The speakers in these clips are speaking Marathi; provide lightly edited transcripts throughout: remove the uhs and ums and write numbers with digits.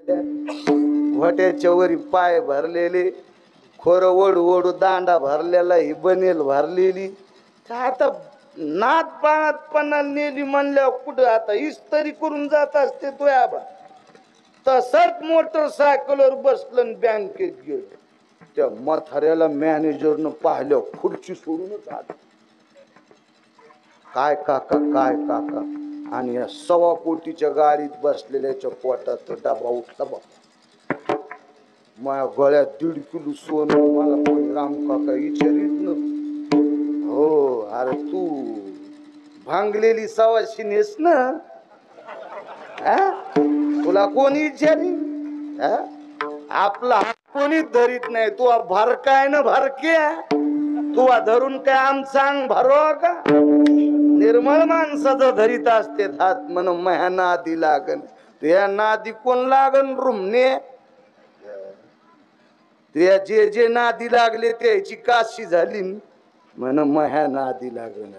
घोट्याच्या वरी पाय भरलेले, खोर ओढू ओढू दांडा भरलेला, ही बनेल भरलेली. आता नात पाण्यात पन्ना नेली म्हणल्यावर कुठं आता इस्तरी करून जात असते तो आबा. तसंच मोटरसायकलवर बसलं बँकेत गेलो. त्या म्हाताऱ्याला मॅनेजरनं पाहिलं, खुर्ची सोडूनच आलं. काय काका, काय काका. आणि या 1.25 कोटीच्या गाडीत बसलेल्याच्या पोटात डबा उठला बा. माझ्या गळ्यात 1.5 किलो सोनं. मला कोणी राम काका विचारित न. हो, अरे तू भांगलेली सवाशिनीस ना, तुला कोणी विचारी? आपला कोणी धरीत नाही. तू भर काय ना भरक्या, तू धरून काय आमचा अंग भरो का? निर्मळ माणसाचं धरीत असते हात. म्हण मह्या नादी लागन. तुया नादी कोण लागन रुमने? तुया जे जे नादी लागले त्याची काशी झाली. म्हण मह्या नादी लागन.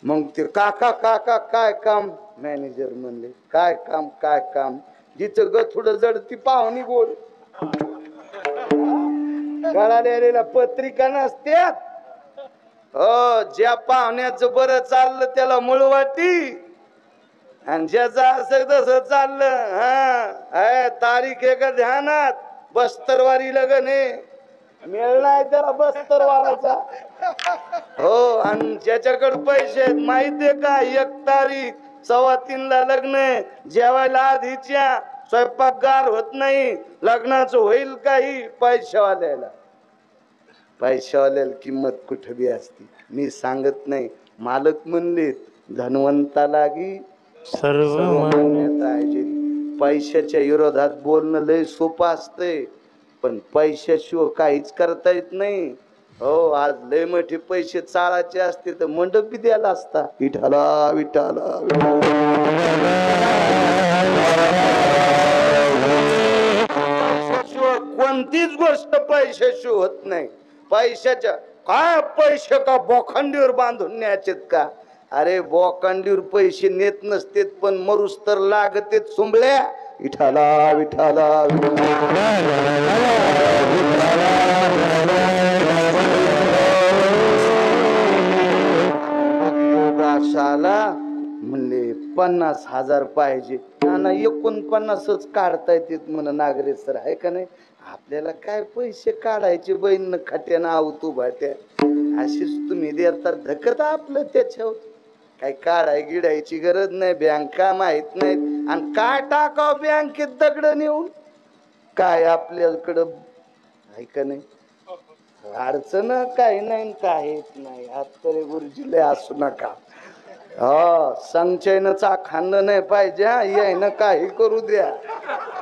मग ते काका काका काय काम? मॅनेजर म्हणले काय काम, काय काम? जिचं गथुड जड ती पाहुणी गोड. गळालेल्या पत्रिका नसत्यात. हो, ज्या पाहुण्याचं बरं चाललं त्याला मुळवाटी, आणि ज्याचं असं तसं चाललं, हा तारीख आहे का ध्यानात? बस्तरवारी लग्न आहे, मेळ नाही त्याला बस्तरवाराचा. हो, आणि ज्याच्याकडे पैसे आहेत माहितीये का, 1 तारीख 3:15 लग्न आहे. जेवायला आधीच्या स्वयंपाकगार होत नाही. लग्नाचं होईल काही पैशावाल्याला. पैशावाल्याला किंमत कुठे बी असती. मी सांगत नाही, मालक म्हणले धनवंता लागी सर्व मान्यता आहे. पैशाच्या विरोधात बोलणं लय सोपं असतंय, पण पैशाशिवाय काहीच करता येत नाही. हो, आज लय मोठे पैसे चाळायचे असते तर मंडप बी द्यायला असता. विठाला विठाला कोणतीच गोष्ट पैशाशिवाय होत नाही. पैशाच्या काय, पैसे का बोखंडीवर बांधून न्यायचेत का? अरे बोखंडीवर पैसे नेत नसतेत, पण मरुस तर लागतेत सुंबळ्या. विठाला विठाला योगाशाला म्हणले 50,000 पाहिजे. ना 49च काढता येतात म्हण नागरे सर, आहे का नाही? आपल्याला काय पैसे काढायचे बहीण खाट्यानं आवतू भाट्या. अशीच तुम्ही देतात धकत आपलं त्याच्यावर. काय काढाय गिडायची गरज नाही. बँका माहित नाहीत, आणि काय टाकाव बँकेत दगड नेऊन? काय आपल्याकडं आहे का नाही अडचण? काही नाही, काहीच नाही. आत्तरे गुरुजीले असू नका. हो, संचयन खाणं नाही पाहिजे. यायनं काही करू द्या.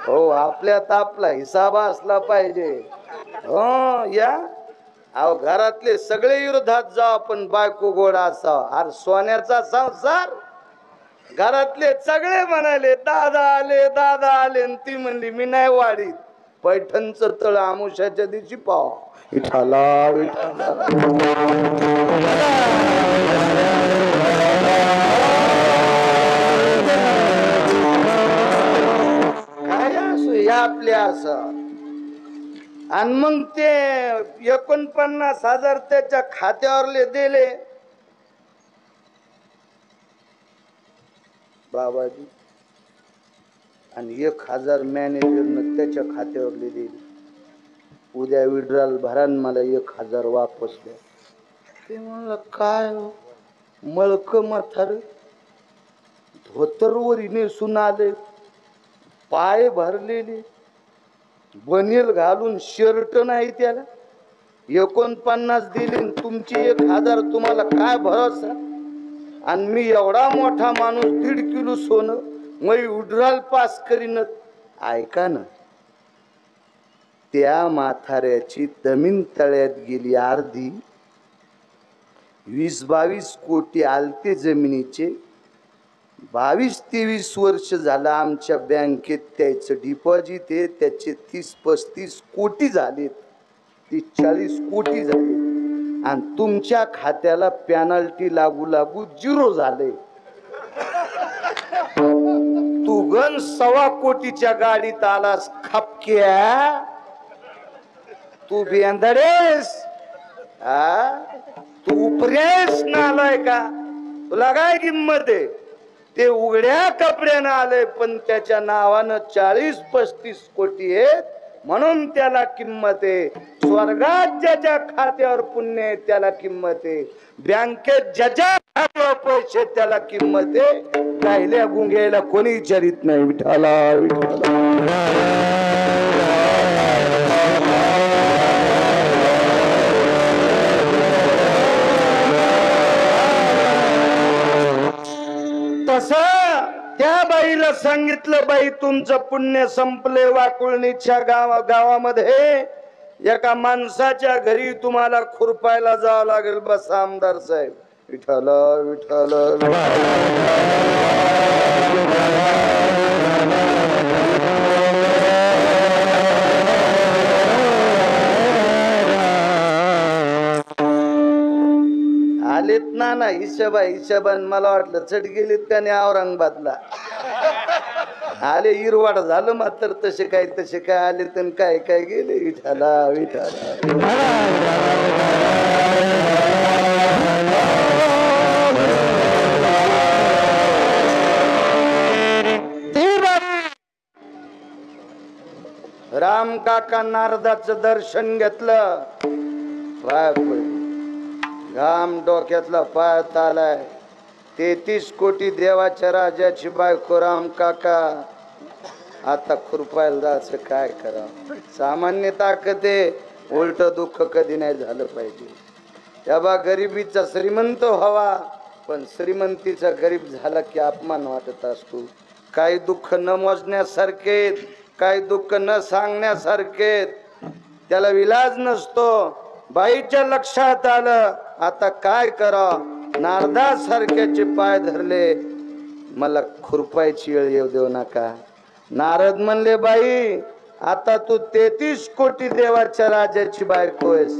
हो, आपल्यात आपला हिसाब असला पाहिजे. हो या. अहो, घरातले सगळे विरोधात जाऊ, पण बायको गोड असावा. अरे सोन्याचा संसार. घरातले सगळे म्हणाले दादा आले, दादा आले, ती म्हणली मी नाही वाढीत. पैठणचं तळ आमुष्याच्या दिवशी पाव. विठाला विठाला काय असो या आपल्या असं. आणि मग ते 49,000 त्याच्या खात्यावरले दिले बाबाजी, आणि 1,000 मॅनेजरनं त्याच्या खात्यावरले दिले. उद्या विड्रॉल भरान, मला 1,000 वापस द्या. ते म्हणलं काय मळक म्हातार, धोतरवरी नेसून आले, पाय भरलेले, बनेल घालून, शर्ट नाही त्याला. 49 दिली, तुमची 1,000, तुम्हाला काय भरोसा? आणि मी एवढा मोठा माणूस, 1.5 किलो सोनं मी विड्रॉल पास करीन. ऐका ना, त्या म्हाताऱ्याची जमीन तळ्यात गेली अर्धी. 20-22 कोटी आलते जमिनीचे. 22-23 वर्ष झालं आमच्या बँकेत त्याचं डिपॉझिट आहे. त्याचे 30-35 कोटी झाले, 30-40 कोटी झाले. आणि तुमच्या खात्याला पेनल्टी लागू लागू 0 झाले. तू गण 1.25 कोटीच्या गाडीत आलास खापक्या. तू बेंदडेस तू उपरेस नालाय का. तुला काय किंमत आहे. ते उघड्या कपड्यानं आलंय पण त्याच्या नावानं 40-35 कोटी आहेत म्हणून त्याला किंमत आहे. स्वर्गात ज्याच्या खात्यावर पुण्य आहे त्याला किंमत आहे. बँकेत ज्याच्या खात्यावर पैसे त्याला किंमत आहे. राहिल्या गुंग्याला कोणी विचारित नाही. विठाला तसं त्या बाईला सांगितलं, बाई तुमचं पुण्य संपले. वाकुळणीच्या गावामध्ये एका माणसाच्या घरी तुम्हाला खुरपायला जावं लागेल. बस आमदार साहेब. विठ्ठल विठ्ठल आलेत ना हिशोबान मला वाटलं चढ गेलीत का नाही औरंगाबादला. आले इरवाड झालं मात्र तसे काय आले तर काय काय गेले. विठाला विठाला राम काका नारदाचं दर्शन घेतलं. घाम डोक्यातला पायात आलाय. 33 कोटी देवाच्या राजाची बायको राम काका. आता खुरपायला जायचं काय करा. सामान्य ताकद आहे. उलट दुःख कधी नाही झालं पाहिजे. तेव्हा गरिबीचा श्रीमंत व्हावा पण श्रीमंतीचा गरीब झाला की अपमान वाटत असतो. काही दुःख न मोजण्यासारखे काही दुःख न सांगण्यासारखे त्याला विलाज नसतो. बाईच्या लक्षात आलं आता काय करा. नारदासारख्याचे पाय धरले. मला खुरपायची वेळ येऊ देऊ नका. नारद म्हणले बाई आता तू 33 कोटी देवाच्या राजाची बायको आहेस.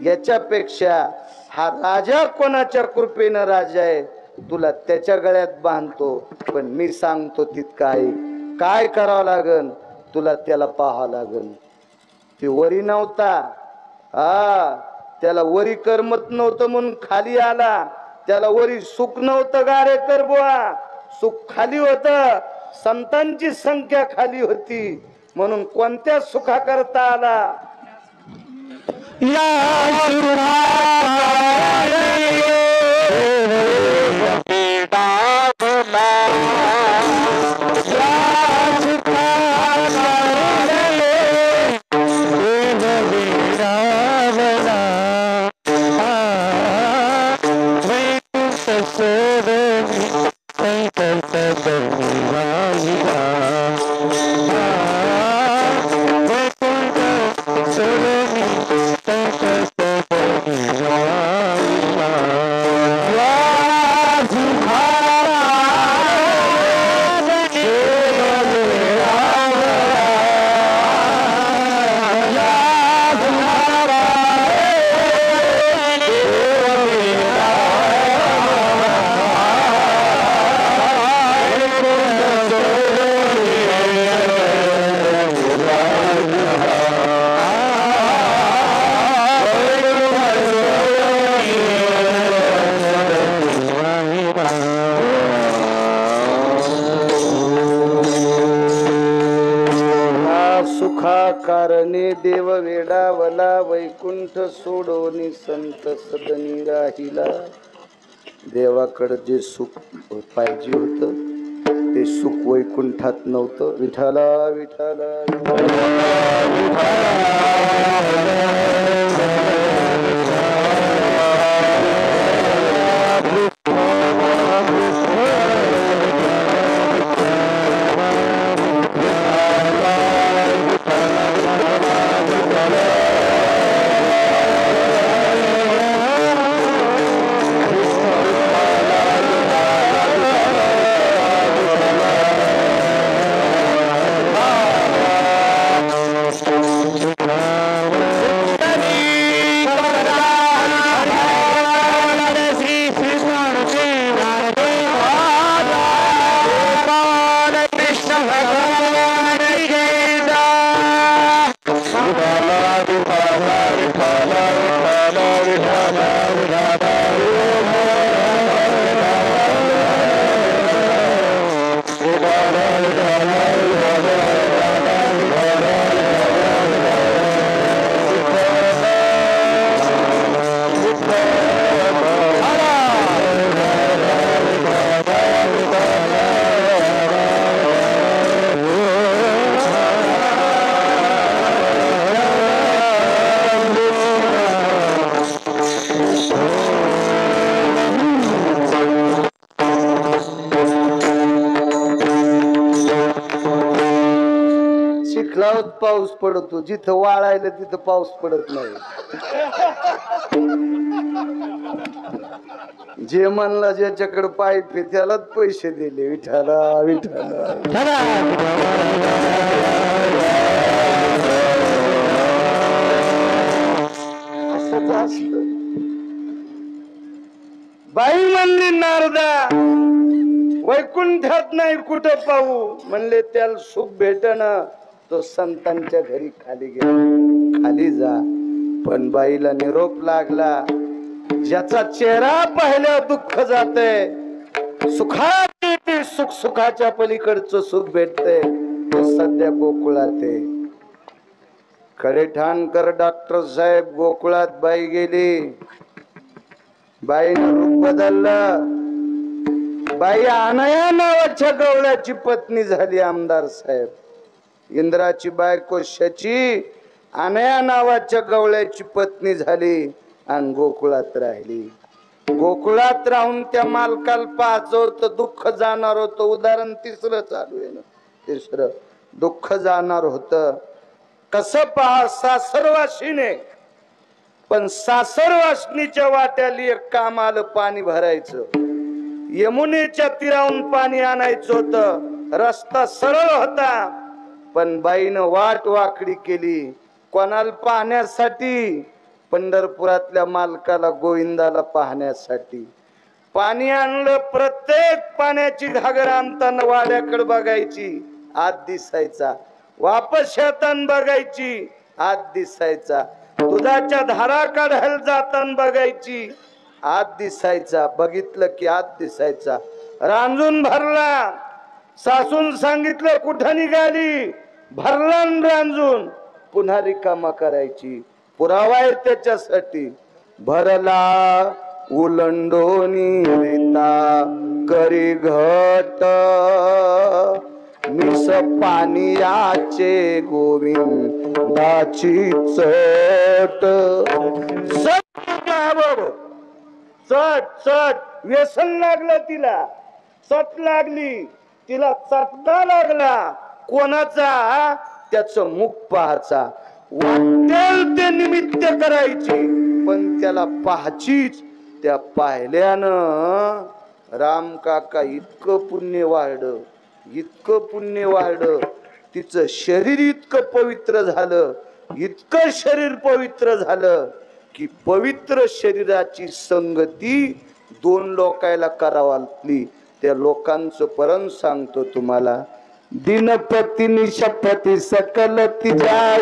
याच्यापेक्षा हा राजा कोणाच्या कृपेनं राजा आहे. तुला त्याच्या गळ्यात बांधतो पण मी सांगतो तितकं काय करावं लागन. तुला त्याला पाहावं लागन. ती वरी नव्हता. त्याला वरी करमत नव्हतं म्हणून खाली आला. त्याला वरी सुख नव्हतं गारे कर बुवा. सुख खाली होत. संतांची संख्या खाली होती म्हणून कोणत्या सुखा करता आला. कारणे देव वेडावला. वैकुंठ सोडोनी संत सदनी राहिला. देवाकडे जे सुख पाहिजे होतं ते सुख वैकुंठात नव्हतं. विठाला विठाला चिखलावत पाऊस पडतो, जिथं वाळायला तिथं पाऊस पडत नाही. जे म्हणला ज्याच्याकडे पाईप आहे त्यालाच पैसे दिले. विठाला विठाला असंच असत. बाई म्हणली नारदा वैकुंठात नाही कुठं पाहू. म्हणले त्याला सुख भेटन तो संतांच्या घरी खाली गेला. खाली जा. पण बाईला निरोप लागला, ज्याचा चेहरा पाहिल्यावर दुःख जाते, सुखात येते, सुख सुखाच्या पलीकडचं सुख भेटते, तो सध्या गोकुळात आहे. खडेठाणकर डॉक्टर साहेब गोकुळात बाई गेली. बाईनं रूप बदललं. बाई अनया नावाच्या गवळ्याची पत्नी झाली. आमदार साहेब, इंद्राची बायको शची अनया नावाच्या गवळ्याची पत्नी झाली आणि गोकुळात राहिली. गोकुळात राहून त्या मालकाला पाहायचं होतं, दुःख जाणार होतं. उदाहरण तिसरं चालू आहे ना, तिसरं दुःख जाणार होतं. कसं पहा, सासरवाशीने, पण सासरवासनीच्या वाट्याला एक काम आलं, पाणी भरायचं. यमुनेच्या तीरावरून पाणी आणायचं होतं. रस्ता सरळ होता, पण बाईनं वाट वाकडी केली. कोणाला पाहण्यासाठी? पंढरपुरातल्या मालकाला, गोविंदाला पाहण्यासाठी. पाणी आणलं. प्रत्येक पाण्याची घागर आणताना वाड्याकडे बघायची, आत दिसायचा. वापस येताना बघायची, आत दिसायचा. दुधाच्या धारा काढायला जाताना बघायची, आत दिसायचा. बघितलं की आत दिसायचा. रांजून भरला. सासून सांगितलं कुठं निघाली? भरला रांजून. पुन्हा रिकामा करायची. पुरावा आहे त्याच्यासाठी. भरला उलंडोनी रीता करी घट, मिस पानियाचे गोविंदाची चट. चट चट व्यसन लागलं तिला. चट लागली तिला. चटका लागला. कोणाचा? त्याचं मुख पाहायचा. वाटेल ते निमित्त करायची, पण त्याला पाहाचीच. त्या पाहिल्यानं राम काका इतकं पुण्य वाढलं, इतकं पुण्य वाढलं. तिचं शरीर इतकं पवित्र झालं, इतकं शरीर पवित्र झालं की पवित्र शरीराची संगती दोन लोकायला करावाली. त्या लोकांचं परण सांगतो तुम्हाला. दिनपती निशपती सकल तिजाय,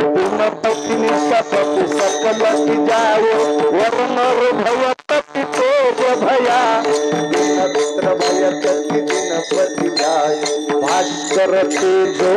दिनपती निशपती सकल तिजाय, वर्णर भवपती तोज भया, दिनत्र भयपती दिनपती जाय, भास्कर तेजो